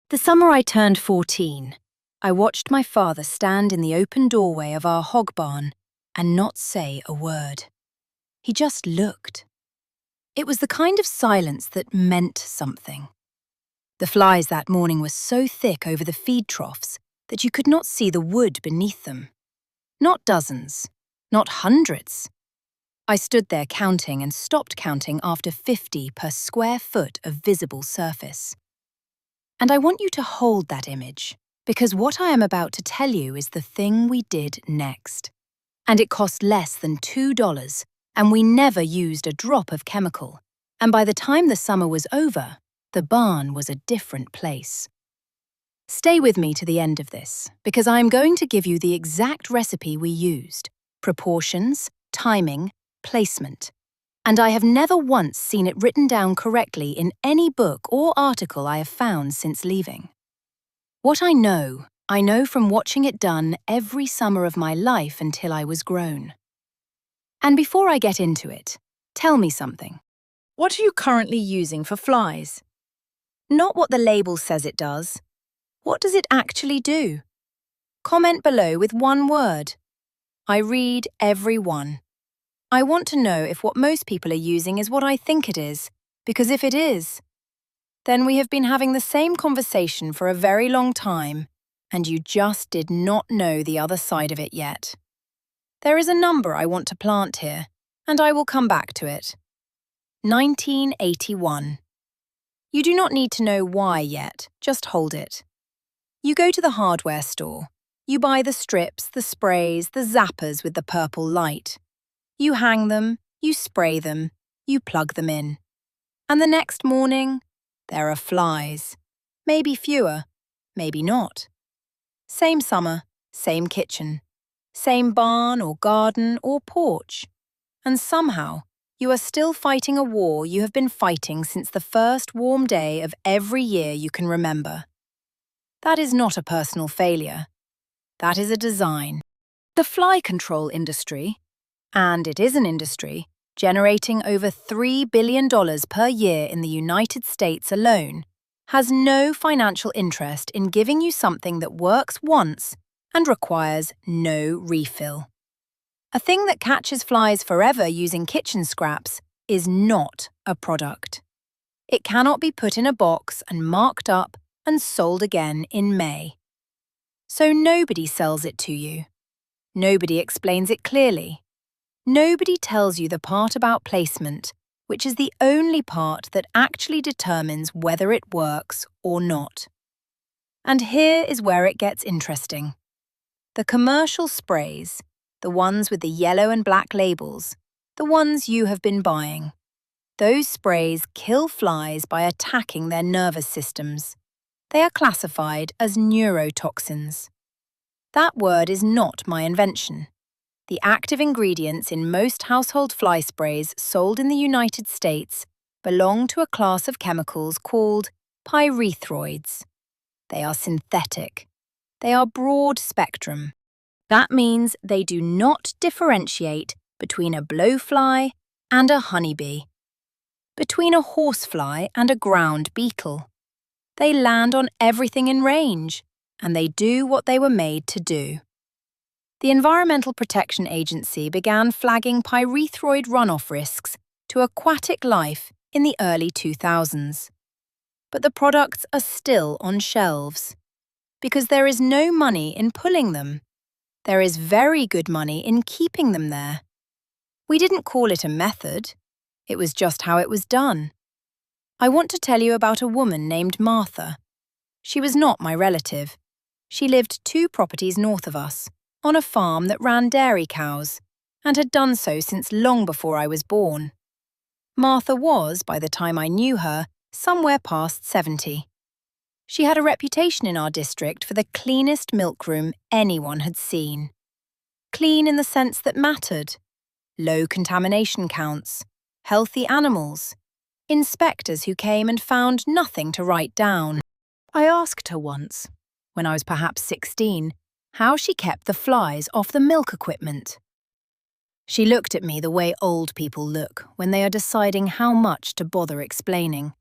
The summer I turned 14, I watched my father stand in the open doorway of our hog barn and not say a word. He just looked. It was the kind of silence that meant something. The flies that morning were so thick over the feed troughs that you could not see the wood beneath them. Not dozens, not hundreds. I stood there counting and stopped counting after 50 per square foot of visible surface. And I want you to hold that image, because what I am about to tell you is the thing we did next. And it cost less than $2, and we never used a drop of chemical. And by the time the summer was over, the barn was a different place. Stay with me to the end of this, because I am going to give you the exact recipe we used, proportions, timing, placement. And I have never once seen it written down correctly in any book or article I have found since leaving. What I know from watching it done every summer of my life until I was grown. And before I get into it, tell me something. What are you currently using for flies? Not what the label says it does. What does it actually do? Comment below with one word. I read every one. I want to know if what most people are using is what I think it is, because if it is, then we have been having the same conversation for a very long time, and you just did not know the other side of it yet. There is a number I want to plant here, and I will come back to it. 1981. You do not need to know why yet, just hold it. You go to the hardware store. You buy the strips, the sprays, the zappers with the purple light. You hang them, you spray them, you plug them in. And the next morning, there are flies. Maybe fewer, maybe not. Same summer, same kitchen, same barn or garden or porch. And somehow, you are still fighting a war you have been fighting since the first warm day of every year you can remember. That is not a personal failure. That is a design. The fly control industry, and it is an industry, generating over $3 billion per year in the United States alone, has no financial interest in giving you something that works once and requires no refill. A thing that catches flies forever using kitchen scraps is not a product. It cannot be put in a box and marked up and sold again in May. So nobody sells it to you. Nobody explains it clearly. Nobody tells you the part about placement, which is the only part that actually determines whether it works or not. And here is where it gets interesting. The commercial sprays, the ones with the yellow and black labels, the ones you have been buying, those sprays kill flies by attacking their nervous systems. They are classified as neurotoxins. That word is not my invention. The active ingredients in most household fly sprays sold in the United States belong to a class of chemicals called pyrethroids. They are synthetic. They are broad spectrum. That means they do not differentiate between a blowfly and a honeybee, between a horsefly and a ground beetle. They land on everything in range, and they do what they were made to do. The Environmental Protection Agency began flagging pyrethroid runoff risks to aquatic life in the early 2000s. But the products are still on shelves, because there is no money in pulling them. There is very good money in keeping them there. We didn't call it a method. It was just how it was done. I want to tell you about a woman named Martha. She was not my relative. She lived 2 properties north of us, on a farm that ran dairy cows, and had done so since long before I was born. Martha was, by the time I knew her, somewhere past 70. She had a reputation in our district for the cleanest milkroom anyone had seen. Clean in the sense that mattered. Low contamination counts, healthy animals, inspectors who came and found nothing to write down. I asked her once, when I was perhaps 16, how she kept the flies off the milk equipment. She looked at me the way old people look when they are deciding how much to bother explaining.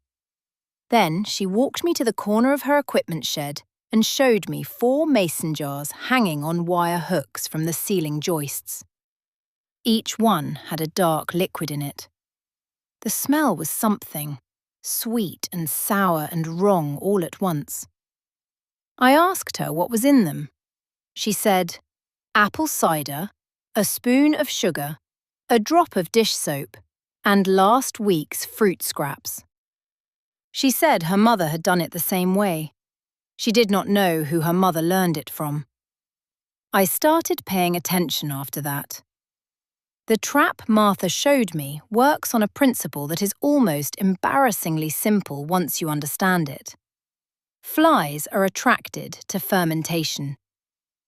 Then she walked me to the corner of her equipment shed and showed me 4 mason jars hanging on wire hooks from the ceiling joists. Each one had a dark liquid in it. The smell was something, sweet and sour and wrong all at once. I asked her what was in them. She said, apple cider, a spoon of sugar, a drop of dish soap, and last week's fruit scraps. She said her mother had done it the same way. She did not know who her mother learned it from. I started paying attention after that. The trap Martha showed me works on a principle that is almost embarrassingly simple once you understand it. Flies are attracted to fermentation,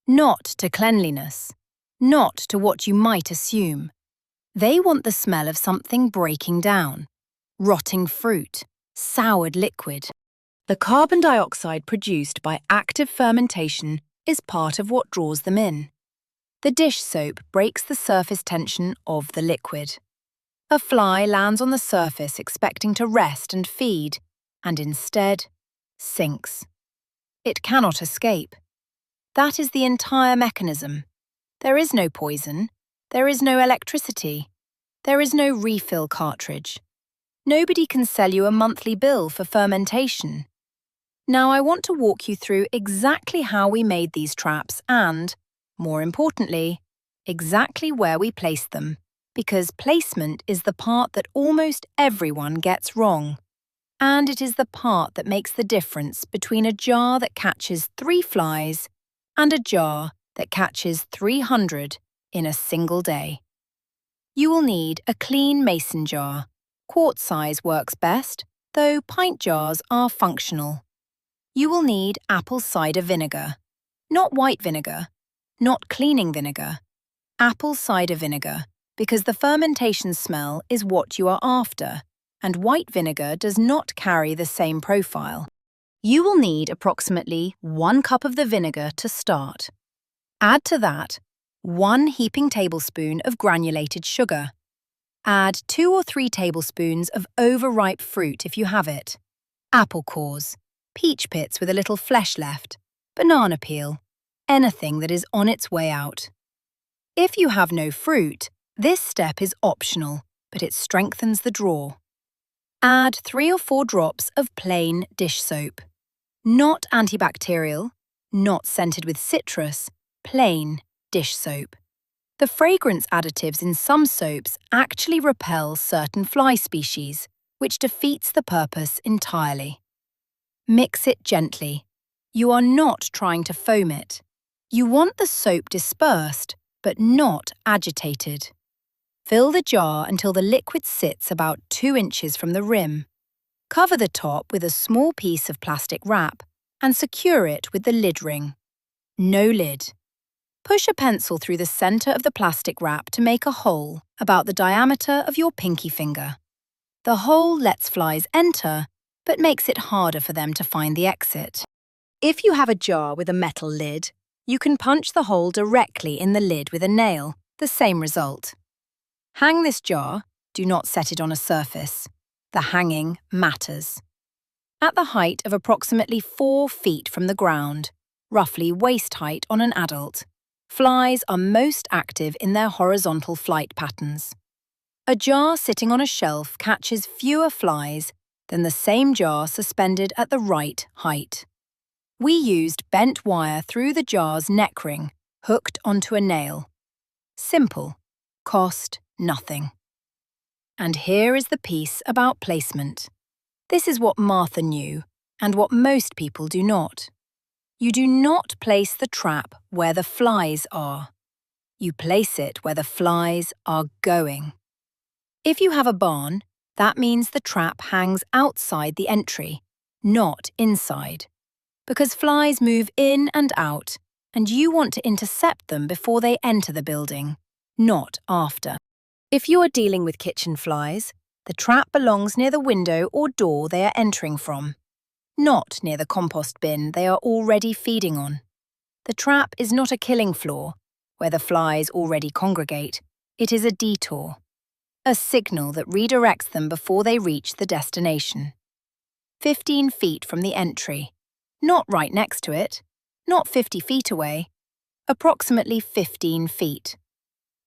not to cleanliness, not to what you might assume. They want the smell of something breaking down, rotting fruit, soured liquid. The carbon dioxide produced by active fermentation is part of what draws them in. The dish soap breaks the surface tension of the liquid. A fly lands on the surface expecting to rest and feed, and instead sinks. It cannot escape. That is the entire mechanism. There is no poison. There is no electricity. There is no refill cartridge. Nobody can sell you a monthly bill for fermentation. Now I want to walk you through exactly how we made these traps and, more importantly, exactly where we placed them, because placement is the part that almost everyone gets wrong. And it is the part that makes the difference between a jar that catches 3 flies and a jar that catches 300 in a single day. You will need a clean mason jar. Quart size works best, though pint jars are functional. You will need apple cider vinegar, not white vinegar, not cleaning vinegar, apple cider vinegar, because the fermentation smell is what you are after, and white vinegar does not carry the same profile. You will need approximately 1 cup of the vinegar to start. Add to that 1 heaping tablespoon of granulated sugar. Add 2 or 3 tablespoons of overripe fruit if you have it. Apple cores, peach pits with a little flesh left, banana peel, anything that is on its way out. If you have no fruit, this step is optional, but it strengthens the draw. Add 3 or 4 drops of plain dish soap. Not antibacterial, not scented with citrus, plain dish soap. The fragrance additives in some soaps actually repel certain fly species, which defeats the purpose entirely. Mix it gently. You are not trying to foam it. You want the soap dispersed, but not agitated. Fill the jar until the liquid sits about 2 inches from the rim. Cover the top with a small piece of plastic wrap and secure it with the lid ring. No lid. Push a pencil through the center of the plastic wrap to make a hole about the diameter of your pinky finger. The hole lets flies enter, but makes it harder for them to find the exit. If you have a jar with a metal lid, you can punch the hole directly in the lid with a nail, the same result. Hang this jar, do not set it on a surface. The hanging matters. At the height of approximately 4 feet from the ground, roughly waist height on an adult, flies are most active in their horizontal flight patterns. A jar sitting on a shelf catches fewer flies than the same jar suspended at the right height. We used bent wire through the jar's neck ring, hooked onto a nail. Simple. Cost nothing. And here is the piece about placement. This is what Martha knew, and what most people do not. You do not place the trap where the flies are. You place it where the flies are going. If you have a barn, that means the trap hangs outside the entry, not inside. Because flies move in and out, and you want to intercept them before they enter the building, not after. If you are dealing with kitchen flies, the trap belongs near the window or door they are entering from, not near the compost bin they are already feeding on. The trap is not a killing floor, where the flies already congregate. It is a detour, a signal that redirects them before they reach the destination. 15 feet from the entry. Not right next to it, not 50 feet away, approximately 15 feet.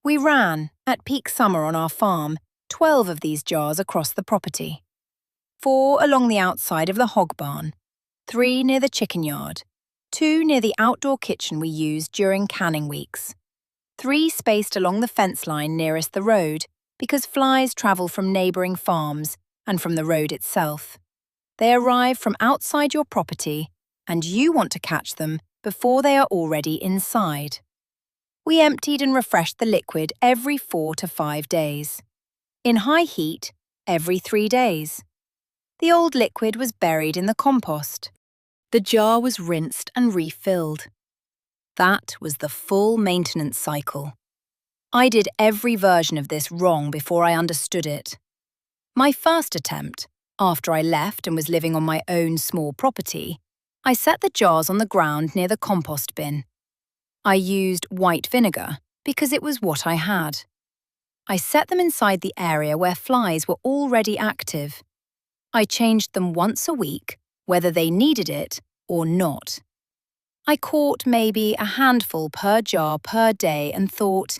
We ran, at peak summer on our farm, 12 of these jars across the property. 4 along the outside of the hog barn, 3 near the chicken yard, 2 near the outdoor kitchen we used during canning weeks. 3 spaced along the fence line nearest the road because flies travel from neighbouring farms and from the road itself. They arrive from outside your property and you want to catch them before they are already inside. We emptied and refreshed the liquid every 4 to 5 days. In high heat, every 3 days. The old liquid was buried in the compost. The jar was rinsed and refilled. That was the full maintenance cycle. I did every version of this wrong before I understood it. My first attempt, after I left and was living on my own small property, I set the jars on the ground near the compost bin. I used white vinegar because it was what I had. I set them inside the area where flies were already active. I changed them once a week, whether they needed it or not. I caught maybe a handful per jar per day and thought,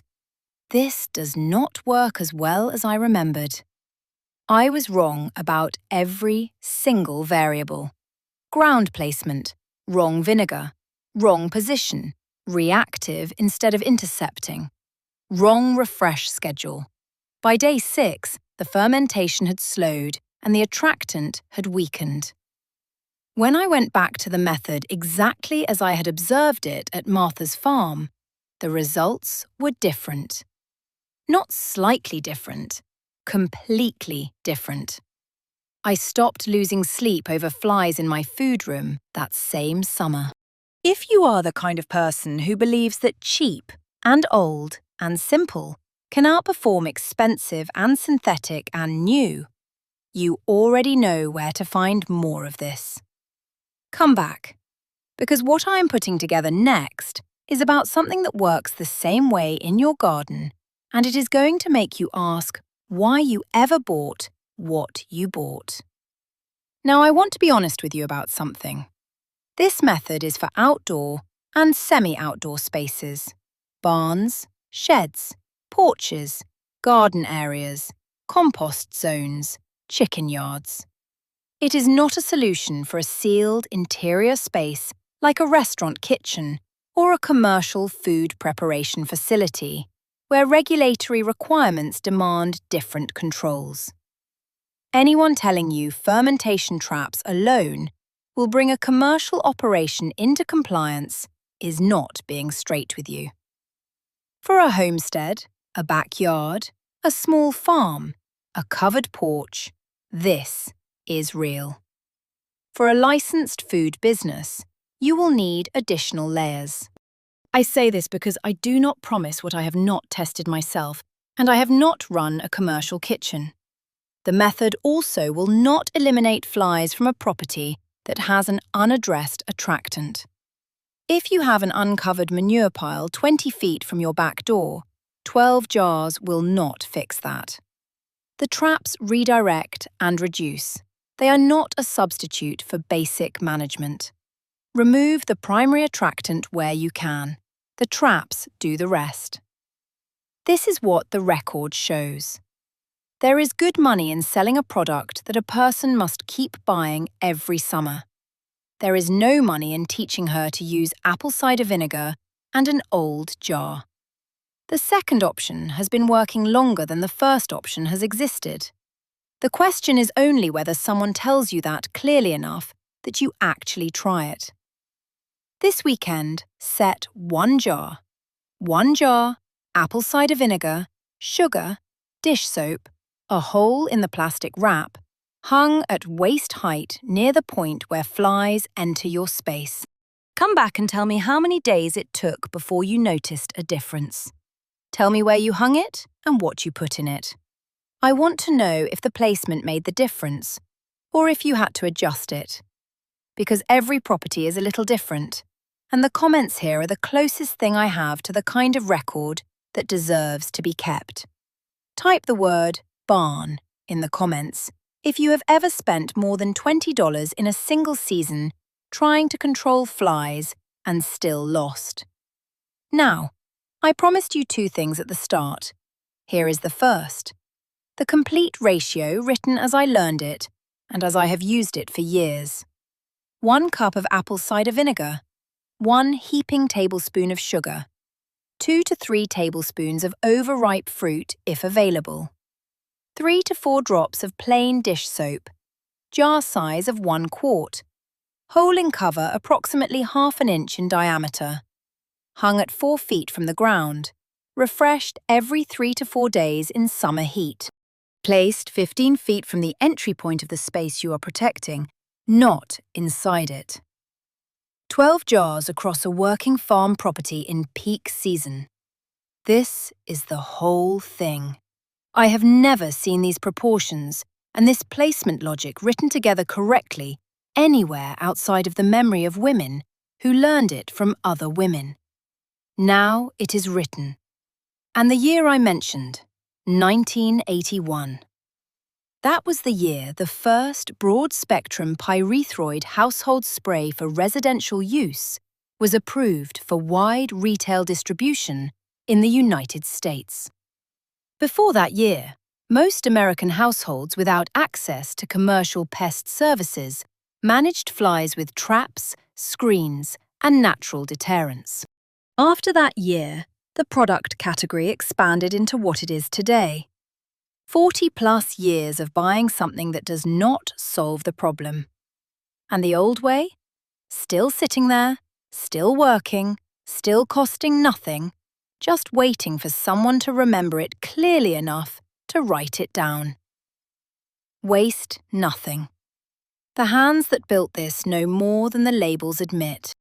this does not work as well as I remembered. I was wrong about every single variable. Ground placement, wrong vinegar, wrong position, reactive instead of intercepting, wrong refresh schedule. By day 6, the fermentation had slowed and the attractant had weakened. When I went back to the method exactly as I had observed it at Martha's farm, the results were different. Not slightly different, completely different. I stopped losing sleep over flies in my food room that same summer. If you are the kind of person who believes that cheap and old and simple can outperform expensive and synthetic and new, you already know where to find more of this. Come back, because what I am putting together next is about something that works the same way in your garden, and it is going to make you ask why you ever bought what you bought. Now, I want to be honest with you about something. This method is for outdoor and semi-outdoor spaces, barns, sheds, porches, garden areas, compost zones, chicken yards. It is not a solution for a sealed interior space like a restaurant kitchen or a commercial food preparation facility, where regulatory requirements demand different controls. Anyone telling you fermentation traps alone will bring a commercial operation into compliance is not being straight with you. For a homestead, a backyard, a small farm, a covered porch, this is real. For a licensed food business, you will need additional layers. I say this because I do not promise what I have not tested myself, and I have not run a commercial kitchen. The method also will not eliminate flies from a property that has an unaddressed attractant. If you have an uncovered manure pile 20 feet from your back door, 12 jars will not fix that. The traps redirect and reduce. They are not a substitute for basic management. Remove the primary attractant where you can. The traps do the rest. This is what the record shows. There is good money in selling a product that a person must keep buying every summer. There is no money in teaching her to use apple cider vinegar and an old jar. The second option has been working longer than the first option has existed. The question is only whether someone tells you that clearly enough that you actually try it. This weekend, set one jar, apple cider vinegar, sugar, dish soap, a hole in the plastic wrap, hung at waist height near the point where flies enter your space. Come back and tell me how many days it took before you noticed a difference. Tell me where you hung it and what you put in it. I want to know if the placement made the difference, or if you had to adjust it. Because every property is a little different, and the comments here are the closest thing I have to the kind of record that deserves to be kept. Type the word barn in the comments If you have ever spent more than $20 in a single season trying to control flies and still lost. Now, I promised you two things at the start. Here is the first. The complete ratio written as I learned it and as I have used it for years. 1 cup of apple cider vinegar, 1 heaping tablespoon of sugar, 2 to 3 tablespoons of overripe fruit if available, 3 to 4 drops of plain dish soap, jar size of 1 quart, hole in cover approximately ½ inch in diameter, hung at 4 feet from the ground, refreshed every 3 to 4 days in summer heat. Placed 15 feet from the entry point of the space you are protecting, not inside it. 12 jars across a working farm property in peak season. This is the whole thing. I have never seen these proportions and this placement logic written together correctly anywhere outside of the memory of women who learned it from other women. Now it is written. And the year I mentioned, 1981. That was the year the first broad-spectrum pyrethroid household spray for residential use was approved for wide retail distribution in the United States. Before that year, most American households without access to commercial pest services managed flies with traps, screens, and natural deterrents. After that year, the product category expanded into what it is today. 40+ years of buying something that does not solve the problem. And the old way? Still sitting there, still working, still costing nothing, just waiting for someone to remember it clearly enough to write it down. Waste nothing. The hands that built this know more than the labels admit.